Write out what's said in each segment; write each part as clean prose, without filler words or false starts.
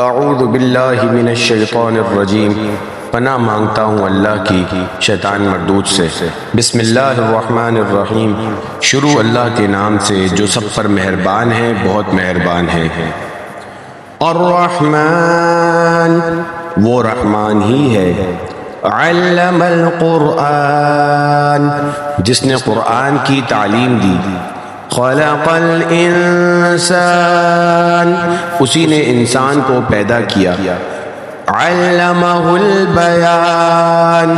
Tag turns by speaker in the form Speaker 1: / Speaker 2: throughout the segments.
Speaker 1: اعوذ باللہ من الشیطان الرجیم، پناہ مانگتا ہوں اللہ کی شیطان مردود سے۔ بسم اللہ الرحمن الرحیم، شروع اللہ کے نام سے جو سب پر مہربان ہے، بہت مہربان ہے۔ الرحمن، وہ رحمان ہی ہے۔ علم القرآن، جس نے قرآن کی تعلیم دی۔ خلق الانسان، اسی نے انسان کو پیدا کیا۔ علمہ البیان،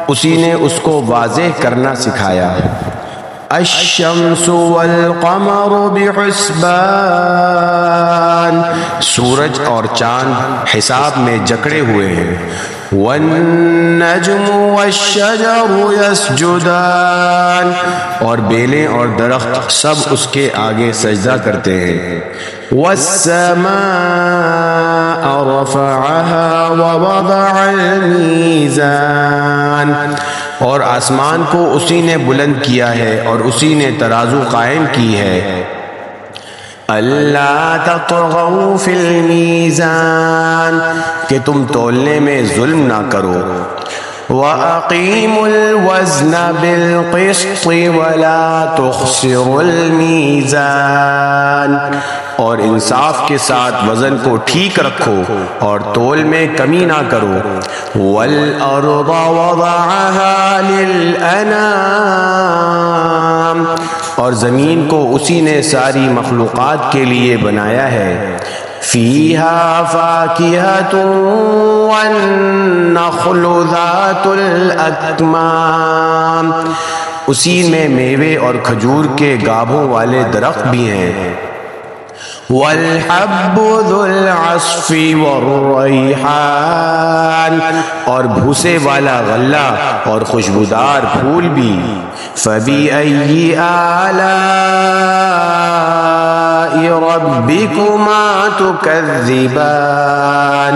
Speaker 1: اسی نے اس کو واضح کرنا سکھایا۔ الشمس والقمر بحسبان، سورج اور چاند حساب میں جکڑے ہوئے ہیں۔ والنجم والشجر یسجدان، اور بیلیں اور درخت سب اس کے آگے سجدہ کرتے ہیں۔ والسماء رفعها ووضع الميزان، اور آسمان کو اسی نے بلند کیا ہے اور اسی نے ترازو قائم کی ہے۔ اللہ تطغوا فی المیزان، کہ تم تولنے میں ظلم نہ کرو۔ وَأَقِيمُوا الْوَزْنَ بِالْقِسْطِ وَلَا تُخْسِرُوا الْمِيزَانَ، اور انصاف کے ساتھ وزن کو ٹھیک رکھو اور تول میں کمی نہ کرو۔ وَالْأَرْضَ وَضَعَهَا لِلْأَنَامِ، اور زمین کو اسی نے ساری مخلوقات کے لیے بنایا ہے۔ فیہا فاکہۃ والنخل ذات الاکمام، اسی میں میوے اور کھجور کے گابھوں والے درخت بھی ہیں۔ والحب ذو العصف والریحان، اور بھوسے والا غلہ اور خوشبودار پھول بھی۔ فبأي آلاء ربكما تكذبان،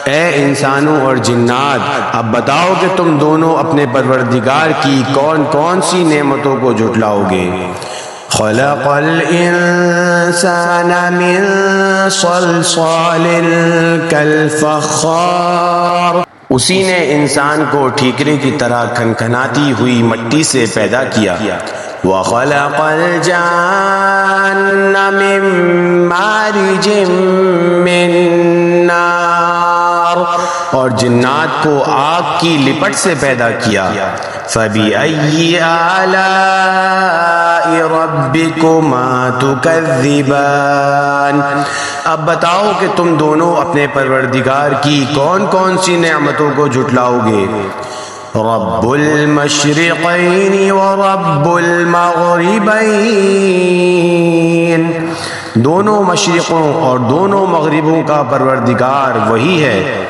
Speaker 1: اے انسانوں اور جنات، اب بتاؤ کہ تم دونوں اپنے پروردگار کی کون کون سی نعمتوں کو جھٹلاؤ گے۔ خلق الانسان من صلصال کالفخار، اسی نے انسان کو ٹھیکرے کی طرح کھنکھناتی ہوئی مٹی سے پیدا کیا۔ وَخَلَقَ الْجَانَّ مِن مَّارِجٍ مِّن نَّارٍ، اور جنات کو آگ کی لپٹ سے پیدا کیا۔ فَبِأَيِّ آلَاءِ رَبِّكُمَا تُكَذِّبَانِ، اب بتاؤ کہ تم دونوں اپنے پروردگار کی کون کون سی نعمتوں کو جھٹلاؤ گے۔ رب المشرقین ورب المغربین، دونوں مشرقوں اور دونوں مغربوں کا پروردگار وہی ہے۔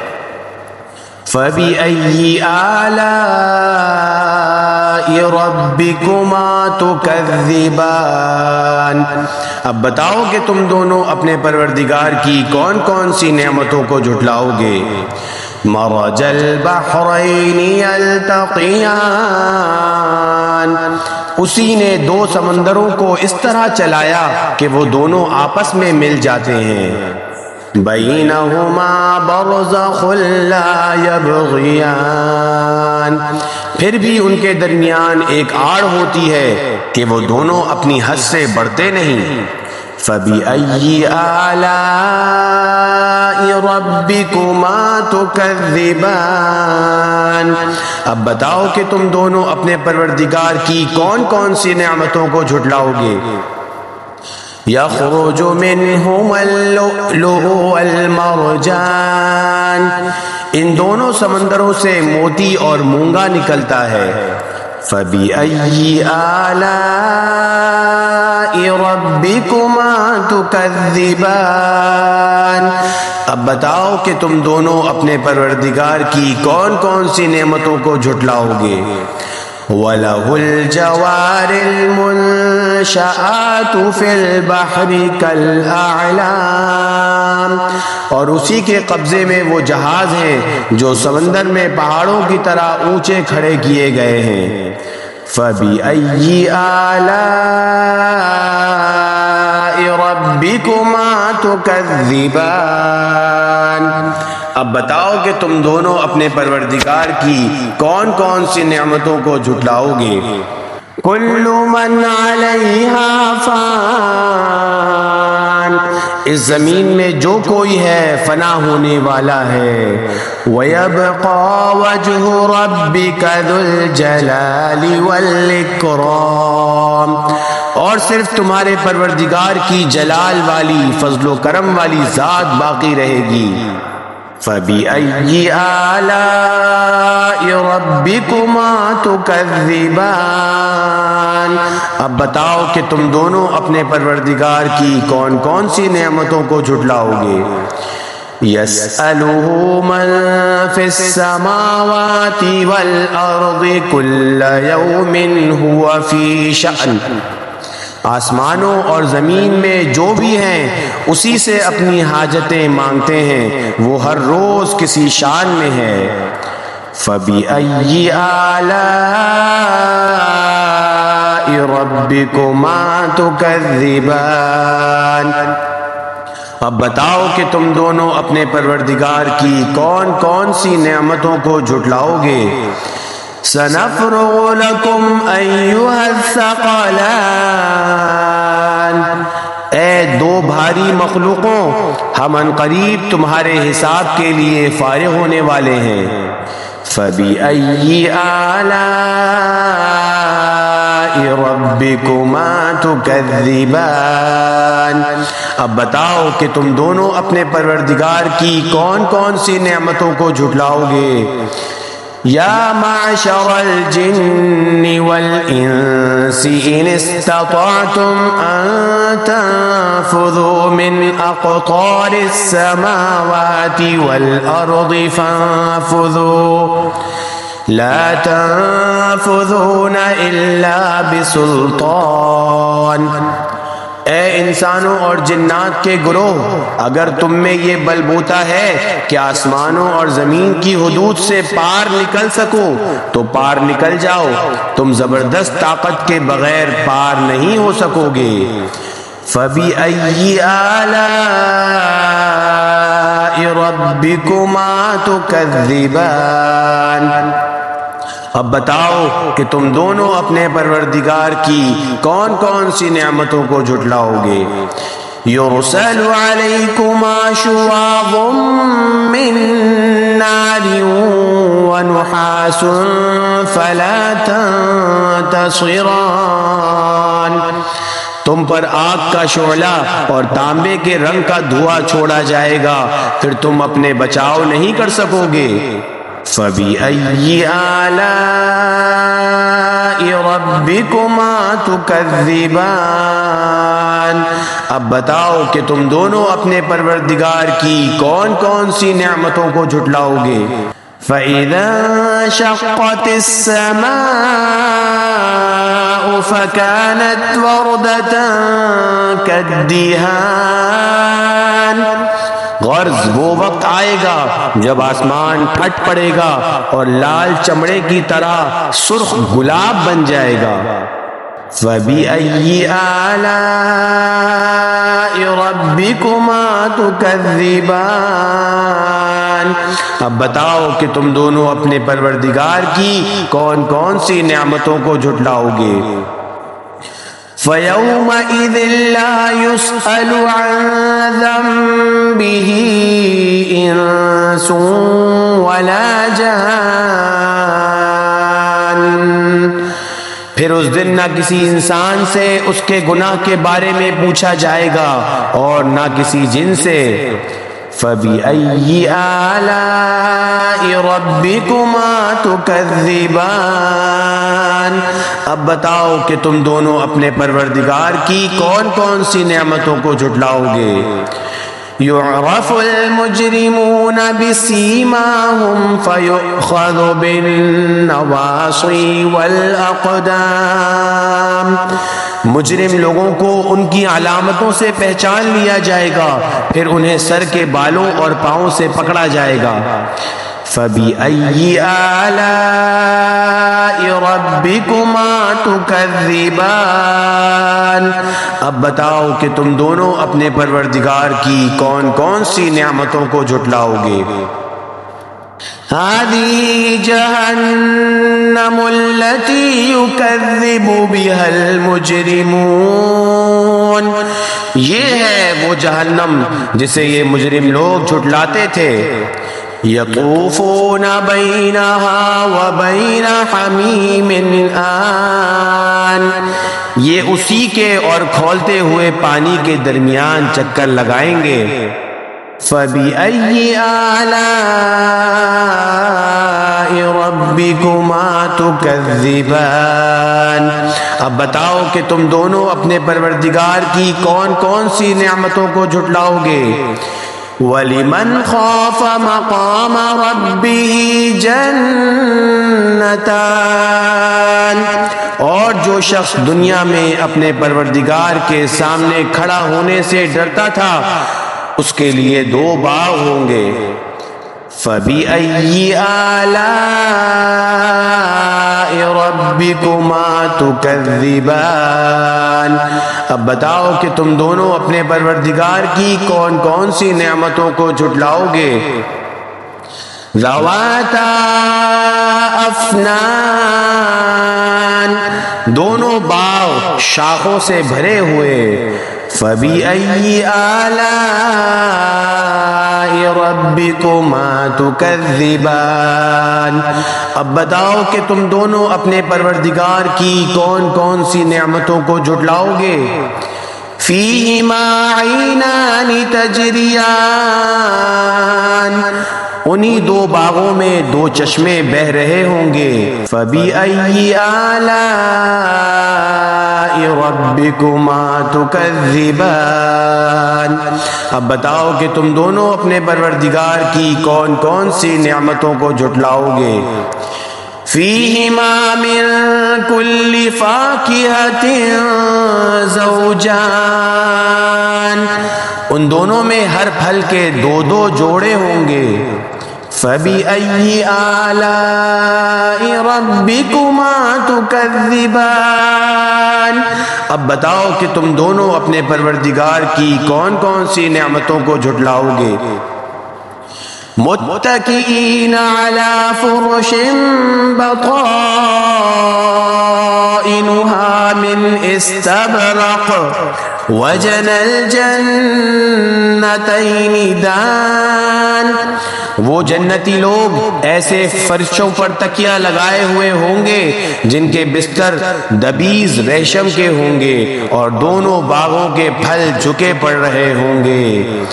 Speaker 1: فَبِأَيِّ آلَاءِ رَبِّكُمَا تُكَذِّبَانِ، اب بتاؤ کہ تم دونوں اپنے پروردگار کی کون کون سی نعمتوں کو جھٹلاؤ گے۔ مرج البحرین یلتقیان، اسی نے دو سمندروں کو اس طرح چلایا کہ وہ دونوں آپس میں مل جاتے ہیں۔ بینہما برزخ لا یبغیان، پھر بھی ان کے درمیان ایک آڑ ہوتی ہے کہ وہ دونوں اپنی حد سے بڑھتے نہیں۔ فَبِأَيِّ آلَاءِ رَبِّكُمَا تُكَذِّبَانِ، اب بتاؤ کہ تم دونوں اپنے پروردگار کی کون کون سی نعمتوں کو جھٹلاؤ گے۔ یخرج منہما اللؤلؤ والمرجان، ان دونوں سمندروں سے موتی اور مونگا نکلتا ہے۔ فَبِأَيِّ آلَاءِ رَبِّكُمَا تُكَذِّبَانِ، اب بتاؤ کہ تم دونوں اپنے پروردگار کی کون کون سی نعمتوں کو جھٹلاؤ گے۔ وَلَهُ الْجَوَارِ الْمُنشَآتُ فِي الْبَحْرِ كَالْأَعْلَامِ، اور اسی کے قبضے میں وہ جہاز ہیں جو سمندر میں پہاڑوں کی طرح اونچے کھڑے کیے گئے ہیں۔ فَبِأَيِّ آلَاءِ رَبِّكُمَا تُكَذِّبَانِ، اب بتاؤ کہ تم دونوں اپنے پروردگار کی کون کون سی نعمتوں کو جھٹلاؤ گے۔ کل من علیہا فان، اس زمین میں جو کوئی ہے فنا ہونے والا ہے۔ وَيَبْقَى وَجْهُ رَبِّكَ ذُو الْجَلَالِ وَالْإِكْرَامِ، اور صرف تمہارے پروردگار کی جلال والی فضل و کرم والی ذات باقی رہے گی۔ فَبِأَيِّ آلَاءِ رَبِّكُمَا تُكَذِّبَانِ، اب بتاؤ کہ تم دونوں اپنے پروردگار کی کون کون سی نعمتوں کو جھٹلاؤ گے۔ يَسْأَلُهُ مَن فِي السَّمَاوَاتِ وَالْأَرْضِ كُلَّ يَوْمٍ هُوَ فِي شَأْنٍ، آسمانوں اور زمین میں جو بھی ہیں اسی سے اپنی حاجتیں مانگتے ہیں، وہ ہر روز کسی شان میں ہے۔ فَبِأَيِّ آلَاءِ رَبِّكُمَا تُكَذِّبَانِ، اب بتاؤ کہ تم دونوں اپنے پروردگار کی کون کون سی نعمتوں کو جھٹلاؤ گے۔ سَنَفْرُغُ لَكُمْ أَيُّهَا الثَّقَلَانِ، اے دو بھاری مخلوقوں، ہم عنقریب تمہارے حساب کے لیے فارغ ہونے والے ہیں۔ فَبِأَيِّ آلَاءِ رَبِّكُمَا تُكَذِّبَانِ، اب بتاؤ کہ تم دونوں اپنے پروردگار کی کون کون سی نعمتوں کو جھٹلاؤ گے۔ یا معشر الجن والانس ان استطعتم ان تنفذوا من اقطار السماوات والارض فانفذوا لا تنفذون الا بسلطان، اے انسانوں اور جنات کے گروہ، اگر تم میں یہ بل بوتا ہے کہ آسمانوں اور زمین کی حدود سے پار نکل سکو تو پار نکل جاؤ، تم زبردست طاقت کے بغیر پار نہیں ہو سکو گے۔ فَبِأَيِّ آلَاءِ رَبِّكُمَا تُكَذِّبَانِ، اب بتاؤ کہ تم دونوں اپنے پروردگار کی کون کون سی نعمتوں کو جھٹلاؤ گے۔ يُرْسَلُ عَلَيْكُمَا شُوَاظٌ مِّن نَّارٍ وَنُحَاسٌ فَلَا تَنتَصِرَانِ، تم پر آگ کا شعلہ اور تانبے کے رنگ کا دھواں چھوڑا جائے گا، پھر تم اپنے بچاؤ نہیں کر سکو گے۔ فَبِأَيِّ آلَاءِ رَبِّكُمَا تُكَذِّبَانِ، اب بتاؤ کہ تم دونوں اپنے پروردگار کی کون کون سی نعمتوں کو جھٹلاؤ گے۔ فَإِذَا انشَقَّتِ السَّمَاءُ فَكَانَتْ وَرْدَةً كَالدِّهَانِ، غرض وہ وقت آئے گا جب آسمان پھٹ پڑے گا اور لال چمڑے کی طرح سرخ گلاب بن جائے گا۔ فَبِأَيِّ آلَاءِ رَبِّكُمَا تُكَذِّبَانِ، اب بتاؤ کہ تم دونوں اپنے پروردگار کی کون کون سی نعمتوں کو جھٹلاؤ گے۔ فَيَوْمَئِذٍ لَا يُسْأَلُ عَنْ ذَنبِهِ إِنسٌ وَلَا جَانٌ، پھر اس دن نہ کسی انسان سے اس کے گناہ کے بارے میں پوچھا جائے گا اور نہ کسی جن سے۔ فَبِأَيِّ آلَاءِ رَبِّكُمَا تُكَذِّبَانِ، اب بتاؤ کہ تم دونوں اپنے پروردگار کی کون کون سی نعمتوں کو جھٹلاؤ گے۔ يُعْرَفُ الْمُجْرِمُونَ بِسِيمَاهُمْ فَيُؤْخَذُ بِالنَّوَاصِي وَالْأَقْدَامِ، مجرم لوگوں کو ان کی علامتوں سے پہچان لیا جائے گا، پھر انہیں سر کے بالوں اور پاؤں سے پکڑا جائے گا۔ فَبِأَيِّ آلَاءِ رَبِّكُمَا تُكَذِّبَانِ، اب بتاؤ کہ تم دونوں اپنے پروردگار کی کون کون سی نعمتوں کو جھٹلاؤ گے۔ هذه جهنم التي يكذب بها المجرمون، یہ ہے وہ جہنم جسے یہ مجرم لوگ جھٹلاتے تھے۔ یطوفون بینہا وبین حمیم آن، یہ اسی کے اور کھولتے ہوئے پانی کے درمیان چکر لگائیں گے۔ فَبِأَيِّ آلَاءِ رَبِّكُمَا تُكَذِّبَانِ، اب بتاؤ کہ تم دونوں اپنے پروردگار کی کون کون سی نعمتوں کو جھٹلاؤ گے۔ وَلِمَنْ خَافَ مَقَامَ رَبِّهِ جَنَّتَانِ، اور جو شخص دنیا میں اپنے پروردگار کے سامنے کھڑا ہونے سے ڈرتا تھا اس کے لیے دو باغ ہوں گے۔ فَبِأَيِّ آلَاءِ رَبِّكُمَا تُكَذِّبَانِ، اب بتاؤ کہ تم دونوں اپنے پروردگار کی کون کون سی نعمتوں کو جھٹلاؤ گے۔ ذَوَاتَا أَفْنَانٍ، دونوں باغ شاخوں سے بھرے ہوئے۔ فَبِأَيِّ آلَاءِ رَبِّكُمَا تُكَذِّبَانِ، اب بتاؤ کہ تم دونوں اپنے پروردگار کی کون کون سی نعمتوں کو جھٹلاؤ گے۔ فِيهِمَا عَيْنَانِ تَجْرِيَانِ، انہی دو باغوں میں دو چشمے بہہ رہے ہوں گے۔ فَبِأَيِّ آلَاءِ رَبِّكُمَا تُكَذِّبَانِ، اب بتاؤ کہ تم دونوں اپنے پروردگار کی کون کون سی نعمتوں کو جھٹلاؤ گے۔ فِيهِمَا مِن كُلِّ فَاكِهَةٍ زَوْجَانِ، ان دونوں میں ہر پھل کے دو دو جوڑے ہوں گے۔ فَبِأَيِّ آلَاءِ رَبِّكُمَا تُكَذِّبَانِ، اب بتاؤ کہ تم دونوں اپنے پروردگار کی کون کون سی نعمتوں کو جھٹلاؤ گے۔ متکئین علی فرش بطائنها من استبرق وجنى الجنتین دان، وہ جنتی لوگ ایسے فرشوں پر تکیہ لگائے ہوئے ہوں گے جن کے بستر دبیز ریشم کے ہوں گے اور دونوں باغوں کے پھل جھکے پڑ رہے ہوں گے۔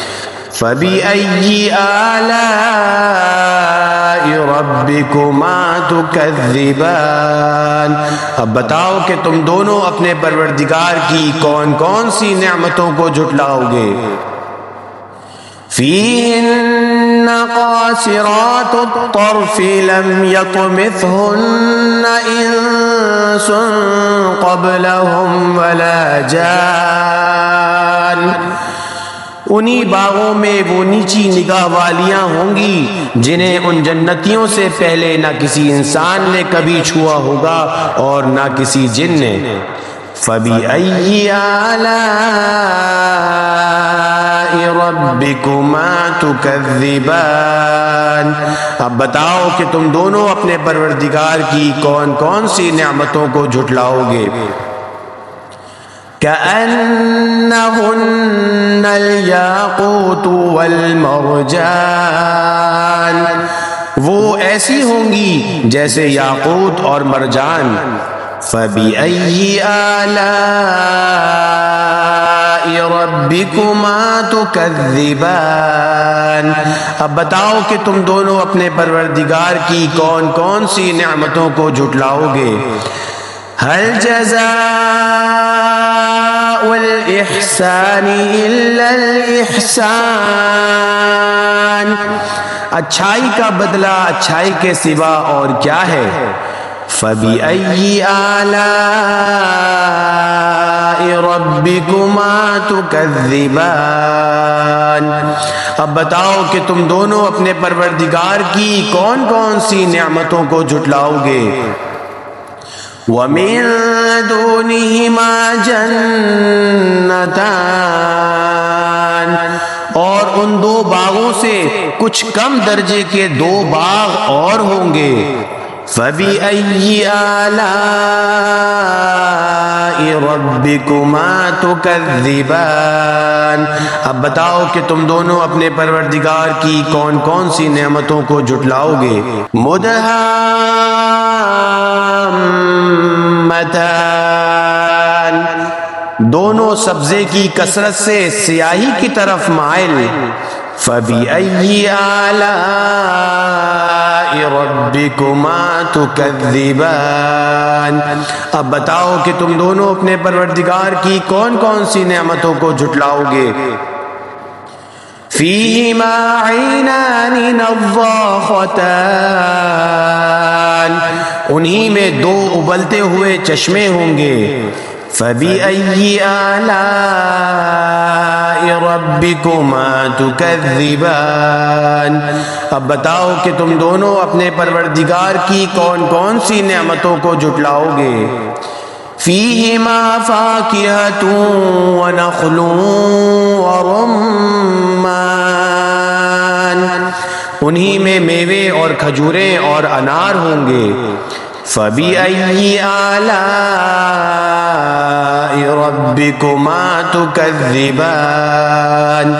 Speaker 1: فَبِأَيِّ آلَاءِ رَبِّكُمَا تُكَذِّبَانِ، اب بتاؤ کہ تم دونوں اپنے پروردگار کی کون کون سی نعمتوں کو جھٹلاؤ گے۔ فِيهِنَّ قَاصِرَاتُ الطَّرْفِ لَمْ يَطْمِثْهُنَّ إِنسٌ قَبْلَهُمْ وَلَا جَانٌ، انہی باغوں میں وہ نیچی نگاہ والیاں ہوں گی جنہیں ان جنتیوں سے پہلے نہ کسی انسان نے کبھی چھوا ہوگا اور نہ کسی جن نے۔ فَبِأَيِّ آلَاءِ رَبِّكُمَا تُكَذِّبَانِ، اب بتاؤ کہ تم دونوں اپنے پروردگار کی کون کون سی نعمتوں کو جھٹلاؤ گے۔ كأنهن الياقوت والمرجان، وہ ایسی ہوں گی جیسے یاقوت اور مرجان۔ فَبِأَيِّ آلَاءِ رَبِّكُمَا تُكَذِّبَانِ، اب بتاؤ کہ تم دونوں اپنے پروردگار کی کون کون سی نعمتوں کو جھٹلاؤ گے۔ هل جزاء الإحسان إلا الإحسان، اچھائی کا بدلہ اچھائی کے سوا اور کیا ہے۔ فَبِأَيِّ آلَاءِ رَبِّكُمَا تُكَذِّبَانِ، اب بتاؤ کہ تم دونوں اپنے پروردگار کی کون کون سی نعمتوں کو جھٹلاؤ گے۔ وَمِن دُونِهِمَا جَنَّتَانِ، اور ان دو باغوں سے کچھ کم درجے کے دو باغ اور ہوں گے۔ فَبِأَيِّ آلَاءِ رَبِّكُمَا تُكَذِّبَانِ، اب بتاؤ کہ تم دونوں اپنے پروردگار کی کون کون سی نعمتوں کو جھٹلاؤ گے۔ مُدْحَامَّتَانِ، دونوں سبزے کی کثرت سے سیاہی کی طرف مائل۔ فَبِأَيِّ آلَاءِ رَبِّكُمَا تُكَذِّبَانِ، اب بتاؤ کہ تم دونوں اپنے پروردگار کی کون کون سی نعمتوں کو جھٹلاؤ گے۔ فِيهِمَا عَيْنَانِ نَضَّاخَتَانِ، انہی میں دو ابلتے ہوئے چشمے ہوں گے۔ فَبِأَيِّ آلَاءِ رَبِّكُمَا تُكَذِّبَانِ، اب بتاؤ کہ تم دونوں اپنے پروردگار کی کون کون سی نعمتوں کو جھٹلاؤ گے۔ فِيهِمَا فَاكِهَةٌ وَنَخْلٌ وَرُمَّانٌ، انہی میں میوے اور کھجوریں اور انار ہوں گے۔ فَبِأَيِّ آلَاءِ رَبِّكُمَا تُكَذِّبَانِ،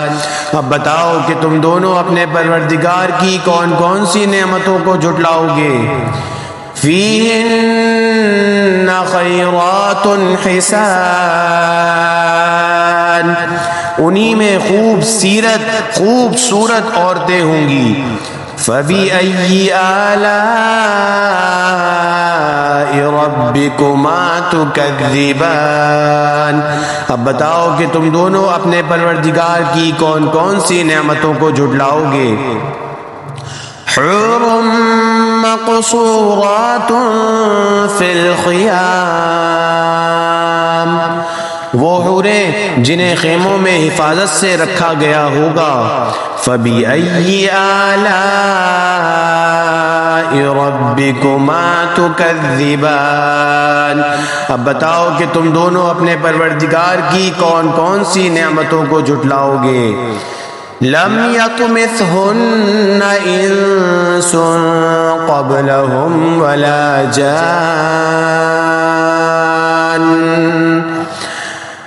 Speaker 1: اب بتاؤ کہ تم دونوں اپنے پروردگار کی کون کون سی نعمتوں کو جھٹلاؤ گے۔ فِيهِنَّ خَيْرَاتٌ حِسَانٌ، انہی میں خوبصورت عورتیں ہوں گی۔ فَبِأَيِّ آلَاءِ رَبِّكُمَا تُكَذِّبَانِ، اب بتاؤ کہ تم دونوں اپنے پروردگار کی کون کون سی نعمتوں کو جھٹلاؤ گے۔ حُورٌ مَّقْصُورَاتٌ فِي الْخِيَامِ، وہ حوریں جنہیں خیموں میں حفاظت سے رکھا گیا ہوگا۔ فَبِأَيِّ آلَاءِ رَبِّكُمَا تُكَذِّبَانِ، اب بتاؤ کہ تم دونوں اپنے پروردگار کی کون کون سی نعمتوں کو جھٹلاؤ گے۔ لَمْ يَطْمِثْهُنَّ إِنسٌ قَبْلَهُمْ وَلَا جَانٌّ،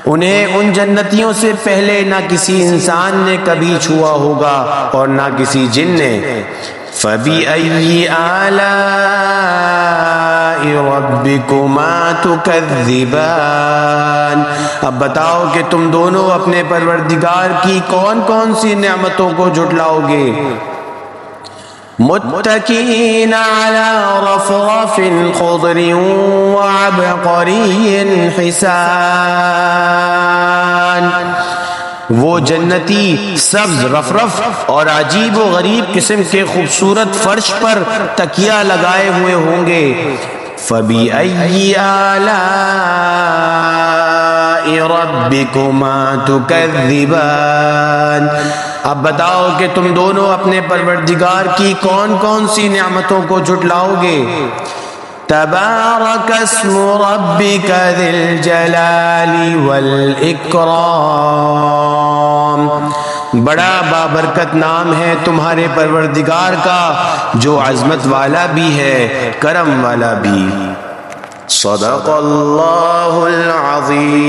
Speaker 1: انہیں ان جنتیوں سے پہلے نہ کسی انسان نے کبھی چھوا ہوگا اور نہ کسی جن نے۔ فَبِأَيِّ آلَاءِ رَبِّكُمَا تُكَذِّبَانِ، اب بتاؤ کہ تم دونوں اپنے پروردگار کی کون کون سی نعمتوں کو جھٹلاؤ گے۔ متکئین علی رفرف خضر وعبقری حسان، وہ جنتی سبز رفرف اور عجیب و غریب قسم کے خوبصورت فرش پر تکیہ لگائے ہوئے ہوں گے۔ فَبِأَيِّ آلَاءِ رَبِّكُمَا تُكَذِّبَانِ، اب بتاؤ کہ تم دونوں اپنے پروردگار کی کون کون سی نعمتوں کو جھٹلاؤ گے۔ تبارک اسم ربک ذی الجلال والاکرام، بڑا بابرکت نام ہے تمہارے پروردگار کا جو عظمت والا بھی ہے کرم والا بھی۔ صدق اللہ العظیم۔